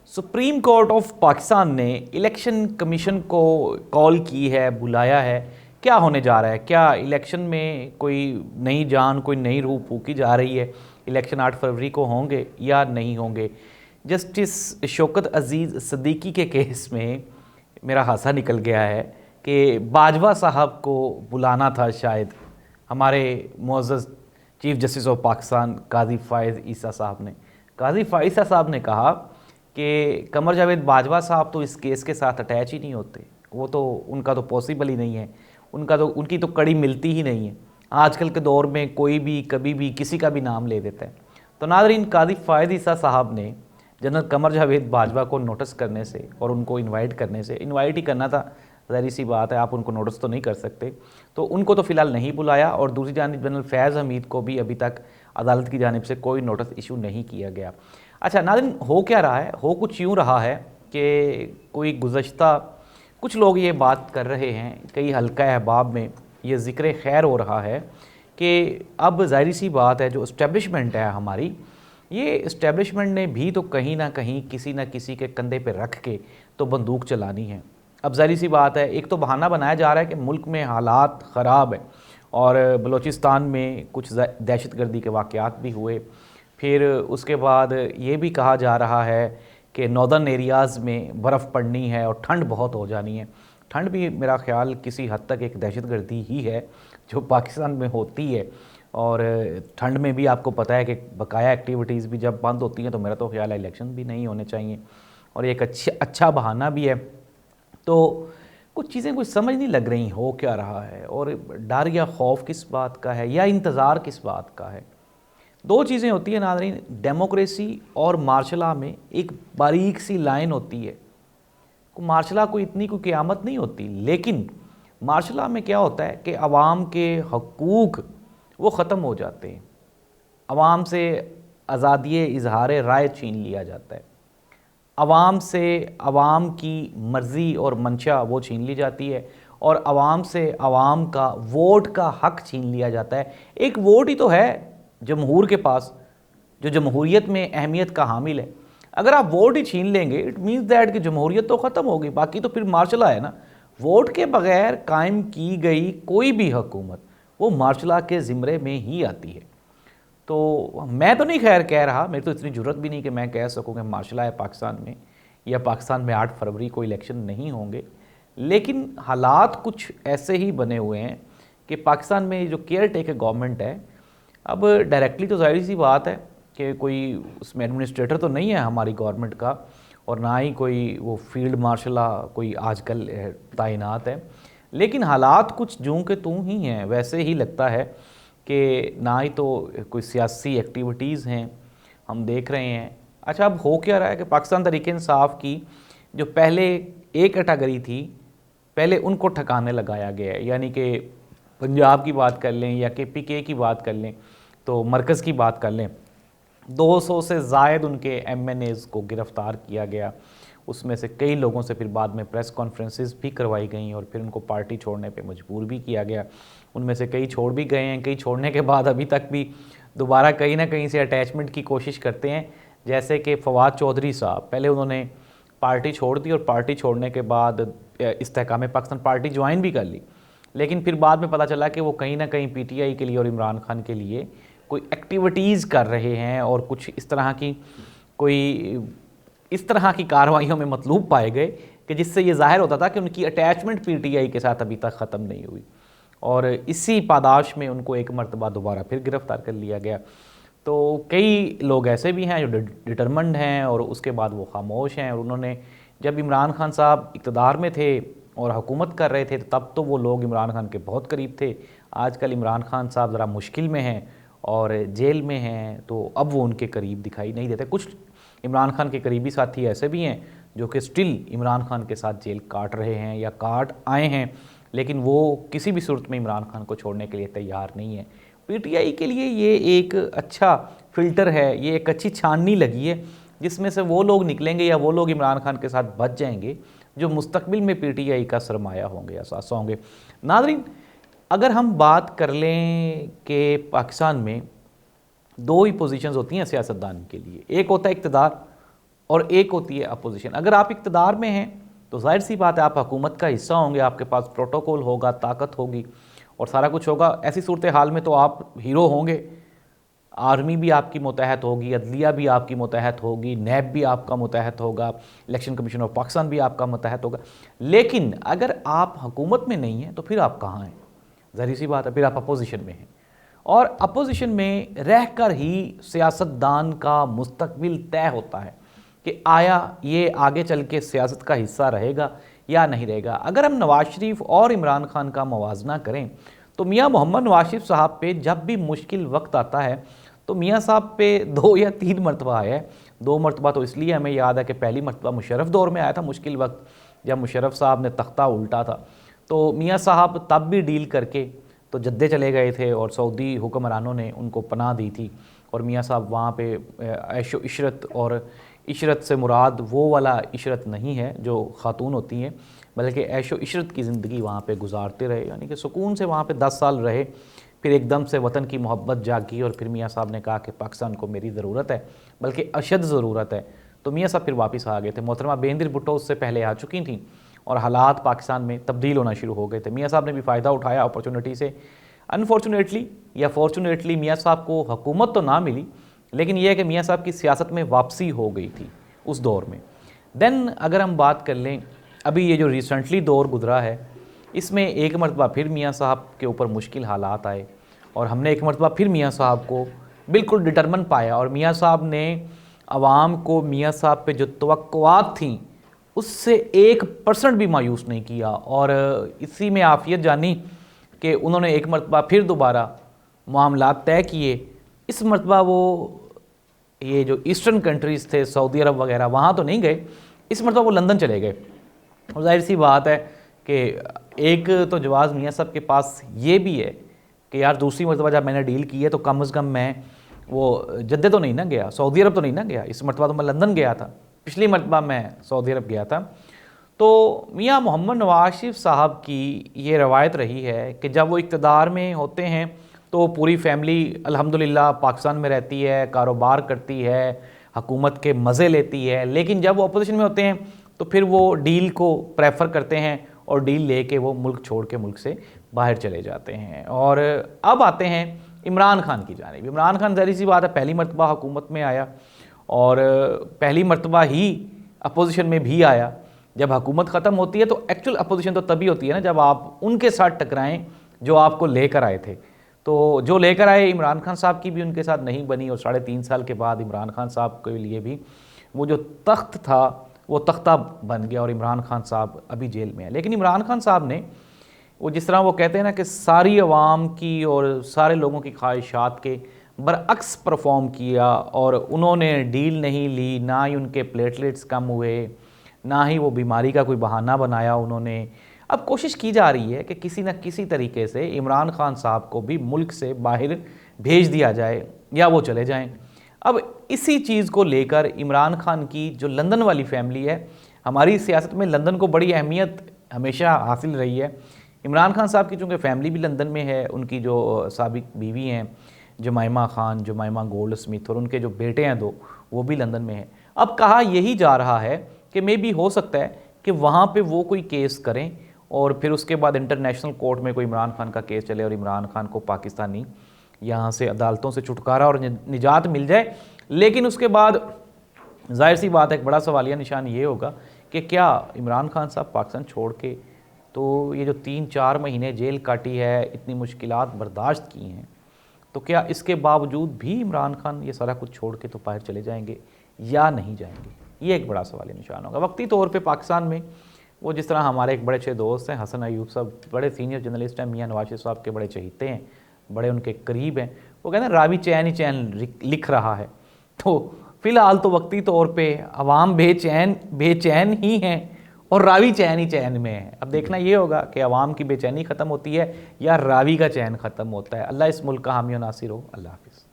Supreme court of Pakistan ने election commission को call की है, बुलाया है। क्या होने जा रहा है? क्या इलेक्शन में कोई नई जान, कोई नई रूह फूकी जा रही है? इलेक्शन 8 फरवरी को होंगे या नहीं होंगे? जस्टिस शौकत अजीज़ सिद्दीकी के केस में मेरा हासा निकल गया है कि बाजवा साहब को बुलाना था शायद हमारे मुअज़्ज़ज़ चीफ जस्टिस ऑफ पाकिस्तान काजी फ़ाइज़ ईसा साहब ने। काजी फ़ाइज़ ईसा साहब ने कहा कि कमर जावेद बाजवा साहब तो इस केस के साथ अटैच ही नहीं होते, वो तो उनका तो पॉसिबल ही नहीं है, उनकी तो कड़ी मिलती ही नहीं है। आजकल के दौर में कोई भी कभी भी किसी का भी नाम ले देता है। तो नाज़रीन, काजी फ़ाइज़ ईसा साहब ने जनरल कमर जावेद बाजवा को नोटिस करने से और उनको इनवाइट करने से, इनवाइट ही करना था, ज़ाहिर सी बात है, आप उनको नोटिस तो नहीं कर सकते, तो उनको तो फ़िलहाल नहीं बुलाया। और दूसरी जानिब जनरल फैज़ हमीद को भी अभी तक अदालत की जानिब से कोई नोटिस इशू नहीं किया गया। अच्छा नाज़रीन, हो क्या रहा है? हो कुछ यूँ रहा है कि कोई गुज़श्ता कुछ लोग ये बात कर रहे हैं, कई हल्का अहबाब में ये ज़िक्र खैर हो रहा है कि अब ज़ाहिर सी बात है, जो इस्टेब्लिशमेंट है हमारी, ये इस्टेब्लिशमेंट ने भी तो कहीं ना कहीं किसी न किसी के कंधे पे रख के तो बंदूक चलानी है। अब ज़ाहिर सी बात है, एक तो बहाना बनाया जा रहा है कि मुल्क में हालात ख़राब है और बलूचिस्तान में कुछ दहशतगर्दी के वाक़यात भी हुए। फिर उसके बाद ये भी कहा जा रहा है कि नॉर्दर्न एरियाज़ में बर्फ़ पड़नी है और ठंड बहुत हो जानी है। ठंड भी मेरा ख़्याल किसी हद तक एक दहशतगर्दी ही है जो पाकिस्तान में होती है। और ठंड में भी आपको पता है कि बकाया एक्टिविटीज़ भी जब बंद होती हैं तो मेरा तो ख्याल है इलेक्शन भी नहीं होने चाहिए, और एक अच्छा बहाना भी है। तो कुछ चीज़ें कुछ समझ नहीं लग रही हो क्या रहा है, और डर या खौफ किस बात का है या इंतज़ार किस बात का है। दो चीज़ें होती हैं नाज़रीन, डेमोक्रेसी और मार्शल लॉ में एक बारीक सी लाइन होती है। मार्शल लॉ कोई इतनी कोई क़यामत नहीं होती, लेकिन मार्शल लॉ में क्या होता है कि अवाम के हकूक़ वो ख़त्म हो जाते हैं, अवाम से आज़ादी इजहार राय छीन लिया जाता है, अवाम से अवाम की मर्ज़ी और मंशा वो छीन ली जाती है, और अवाम से अवाम का वोट का हक़ छीन लिया जाता है। एक वोट ही तो है जमहूर के पास, जो जमहूरियत में अहमियत का हामिल है। अगर आप वोट ही छीन लेंगे, इट मीन्स दैट कि जमहूरियत तो ख़त्म होगी, बाकी तो फिर मार्शल लॉ है ना। वोट के बग़ैर कायम की गई कोई भी हुकूमत वो मार्शल लॉ के ज़िम्मे में ही आती है। तो मैं तो नहीं खैर कह रहा, मेरी तो इतनी ज़रूरत भी नहीं कि मैं कह सकूं कि मार्शल लॉ है पाकिस्तान में, या पाकिस्तान में 8 फरवरी को इलेक्शन नहीं होंगे। लेकिन हालात कुछ ऐसे ही बने हुए हैं कि पाकिस्तान में जो केयर टेकर गवर्नमेंट है, अब डायरेक्टली तो ज़ाहिर सी बात है कि कोई उसमें एडमिनिस्ट्रेटर तो नहीं है हमारी गवर्नमेंट का, और ना ही कोई वो फील्ड मार्शल लॉ कोई आजकल तैनात है। लेकिन हालात कुछ जूं के तूं ही हैं, वैसे ही लगता है कि ना ही तो कोई सियासी एक्टिविटीज़ हैं हम देख रहे हैं। अच्छा, अब हो क्या रहा है कि पाकिस्तान तहरीक इंसाफ की जो पहले एक कैटेगरी थी, पहले उनको ठिकाने लगाया गया है। यानी कि पंजाब की बात कर लें या KPK की बात कर लें, तो मरकज़ की बात कर लें, 200 से ज़ायद उनके MNAs को गिरफ़्तार किया गया। उसमें से कई लोगों से फिर बाद में प्रेस कॉन्फ्रेंसेस भी करवाई गई और फिर उनको पार्टी छोड़ने पे मजबूर भी किया गया। उनमें से कई छोड़ भी गए हैं, कई छोड़ने के बाद अभी तक भी दोबारा कहीं ना कहीं से अटैचमेंट की कोशिश करते हैं। जैसे कि फवाद चौधरी साहब, पहले उन्होंने पार्टी छोड़ दी और पार्टी छोड़ने के बाद इस्तेहकाम पाकिस्तान पार्टी ज्वाइन भी कर ली, लेकिन फिर बाद में पता चला कि वो कहीं ना कहीं PTI के लिए और इमरान खान के लिए कोई एक्टिविटीज़ कर रहे हैं और कुछ इस तरह की कार्रवाइयों में मतलूब पाए गए कि जिससे ये ज़ाहिर होता था कि उनकी अटैचमेंट PTI के साथ अभी तक ख़त्म नहीं हुई, और इसी पादाश में उनको एक मरतबा दोबारा फिर गिरफ़्तार कर लिया गया। तो कई लोग ऐसे भी हैं जो डिटरमेंड हैं और उसके बाद वो खामोश हैं, और उन्होंने जब इमरान खान साहब इक़्तिदार में थे और हुकूमत कर रहे थे तब तो वो लोग इमरान खान के बहुत करीब थे। आजकल इमरान खान साहब ज़रा मुश्किल में हैं और जेल में हैं, तो अब वो उनके करीब दिखाई नहीं देते। कुछ इमरान खान के करीबी साथी ऐसे भी हैं जो कि स्टिल इमरान खान के साथ जेल काट रहे हैं या काट आए हैं, लेकिन वो किसी भी सूरत में इमरान खान को छोड़ने के लिए तैयार नहीं है। PTI के लिए ये एक अच्छा फ़िल्टर है, ये एक अच्छी छाननी लगी है जिसमें से वो लोग निकलेंगे या वो लोग इमरान खान के साथ बच जाएंगे जो मुस्तकबिल में PTI का सरमाया होंगे, असासा होंगे। नाज़रीन, अगर हम बात कर लें कि पाकिस्तान में दो ही पोजीशंस होती हैं सियासतदान के लिए, एक होता है इक़्तिदार और एक होती है अपोजिशन। अगर आप इक़्तिदार में हैं तो जाहिर सी बात है आप हुकूमत का हिस्सा होंगे, आपके पास प्रोटोकॉल होगा, ताकत होगी और सारा कुछ होगा। ऐसी सूरत हाल में तो आप हीरो होंगे, आर्मी भी आपकी मुतहत होगी, अदलिया भी आपकी मुतहत होगी, नैब भी आपका मुतहत होगा, इलेक्शन कमीशन ऑफ पाकिस्तान भी आपका मुतहत होगा। लेकिन अगर आप हुकूमत में नहीं हैं तो फिर आप कहाँ हैं? ज़ाहिर सी बात है, फिर आप अपोजिशन में हैं। और अपोजिशन में रह कर ही सियासतदान का मुस्तकबिल तय होता है कि आया ये आगे चल के सियासत का हिस्सा रहेगा या नहीं रहेगा। अगर हम नवाज शरीफ और इमरान खान का मवाजना करें तो मियाँ मोहम्मद नवाज शरीफ साहब पे जब भी मुश्किल वक्त आता है तो मियाँ साहब पे 2 या 3 मरतबा आया है। 2 मरतबा तो इसलिए हमें याद है कि पहली मरतबा मुशर्रफ दौर में आया था, मुश्किल वक्त जब मुशर्रफ साहब ने तख्ता उल्टा था, तो मियाँ साहब तब भी डील करके तो जद्दे चले गए थे और सऊदी हुक्मरानों ने उनको पनाह दी थी और मियाँ साहब वहाँ पे ऐशो इशरत, और इशरत से मुराद वो वाला इशरत नहीं है जो ख़ातून होती हैं, बल्कि ऐशो इशरत की ज़िंदगी वहाँ पे गुजारते रहे, यानी कि सुकून से वहाँ पे 10 साल रहे। फिर एकदम से वतन की मोहब्बत जागी और फिर मियाँ साहब ने कहा कि पाकिस्तान को मेरी ज़रूरत है, बल्कि अशद ज़रूरत है, तो मियाँ साहब फिर वापस आ गए थे। मोहतरमा बेनज़ीर भुट्टो उससे पहले आ चुकी थी और हालात पाकिस्तान में तब्दील होना शुरू हो गए थे। मियाँ साहब ने भी फ़ायदा उठाया अपॉर्चुनिटी से। अनफॉर्चुनेटली या फॉर्चुनेटली मियाँ साहब को हुकूमत तो ना मिली, लेकिन यह है कि मियाँ साहब की सियासत में वापसी हो गई थी उस दौर में। देन अगर हम बात कर लें अभी ये जो रिसेंटली दौर गुजरा है, इसमें एक मरतबा फिर मियाँ साहब के ऊपर मुश्किल हालात आए और हमने एक मरतबा फिर मियाँ साहब को बिल्कुल डिटरमिन पाया और मियाँ साहब ने आवाम को मियाँ साहब पे जो तवक्कुआत थी उससे 1% भी मायूस नहीं किया और इसी में आफियत जानी कि उन्होंने एक मरतबा फिर दोबारा मामलात तय किए। इस मरतबा वो ये जो ईस्टर्न कंट्रीज़ थे, सऊदी अरब वगैरह, वहाँ तो नहीं गए, इस मरतबा वो लंदन चले गए। और जाहिर सी बात है कि एक तो जवाज़ मियाँ साहब के पास ये भी है कि यार दूसरी मरतबा जब मैंने डील की है तो कम अज़ कम मैं वो जद्दे तो नहीं ना गया, सऊदी अरब तो नहीं ना गया, इस मरतबा तो मैं लंदन गया था, पिछली मरतबा मैं सऊदी अरब गया था। तो मियाँ मोहम्मद नवाज शरीफ साहब की ये रवायत रही है कि जब वो इक़्तिदार में होते हैं तो पूरी फैमिली अल्हम्दुलिल्लाह पाकिस्तान में रहती है, कारोबार करती है, हुकूमत के मज़े लेती है, लेकिन जब वो अपोजिशन में होते हैं तो फिर वो डील को प्रेफर करते हैं और डील लेके वो मुल्क छोड़ के मुल्क से बाहर चले जाते हैं। और अब आते हैं इमरान खान की जानिब। इमरान खान ज़ाहिर सी बात है पहली मरतबा हुकूमत में आया और पहली मरतबा ही अपोजिशन में भी आया। जब हुकूमत ख़त्म होती है तो एक्चुअल अपोजिशन तो तभी होती है ना जब आप उनके साथ टकराएं जो आपको लेकर आए थे। तो जो लेकर आए इमरान खान साहब की भी उनके साथ नहीं बनी और 3.5 साल के बाद इमरान खान साहब के लिए भी वो जो तख्त था वो तख्ता बन गया और इमरान खान साहब अभी जेल में है। लेकिन इमरान खान साहब ने वो जिस तरह वो कहते हैं ना कि सारी आवाम की और सारे लोगों की ख्वाहिशात के बरअक्स परफॉर्म किया और उन्होंने डील नहीं ली, ना ही उनके प्लेटलेट्स कम हुए, ना ही वो बीमारी का कोई बहाना बनाया उन्होंने। अब कोशिश की जा रही है कि किसी न किसी तरीके से इमरान खान साहब को भी मुल्क से बाहर भेज दिया जाए या वो चले जाएं। अब इसी चीज़ को लेकर इमरान खान की जो लंदन वाली फैमिली है, हमारी सियासत में लंदन को बड़ी अहमियत हमेशा हासिल रही है। इमरान खान साहब की चूँकि फैमिली भी लंदन में है, उनकी जो साबिक बीवी हैं जुमाइमा खान, जुमाइमा गोल्ड स्मिथ, और उनके जो बेटे हैं 2 वो भी लंदन में हैं। अब कहा यही जा रहा है कि मे भी हो सकता है कि वहाँ पे वो कोई केस करें और फिर उसके बाद इंटरनेशनल कोर्ट में कोई इमरान खान का केस चले और इमरान खान को पाकिस्तानी यहाँ से अदालतों से छुटकारा और निजात मिल जाए। लेकिन उसके बाद जाहिर सी बात है एक बड़ा सवालिया निशान ये होगा कि क्या इमरान खान साहब पाकिस्तान छोड़ के, तो ये जो 3-4 महीने जेल काटी है, इतनी मुश्किलात बर्दाश्त की हैं, तो क्या इसके बावजूद भी इमरान खान ये सारा कुछ छोड़ के तो बाहर चले जाएंगे या नहीं जाएंगे? ये एक बड़ा सवालिया निशान होगा। वक्ती तौर पे पाकिस्तान में वो जिस तरह हमारे एक बड़े अच्छे दोस्त हैं हसन अयूब साहब, बड़े सीनियर जर्नलिस्ट हैं, मियाँ नवाज शरीफ साहब के बड़े चहीते हैं, बड़े उनके करीब हैं, वो कहते हैं रावी चैन ही चैन लिख रहा है। तो फ़िलहाल तो वक्ती तौर पे अवाम बेचैन ही हैं और रावी चैन ही चैन में है। अब देखना ये होगा कि अवाम की बेचैनी ख़त्म होती है या रावी का चैन ख़त्म होता है। अल्लाह इस मुल्क का हामी और नासिर हो। अल्लाह हाफ़िज़।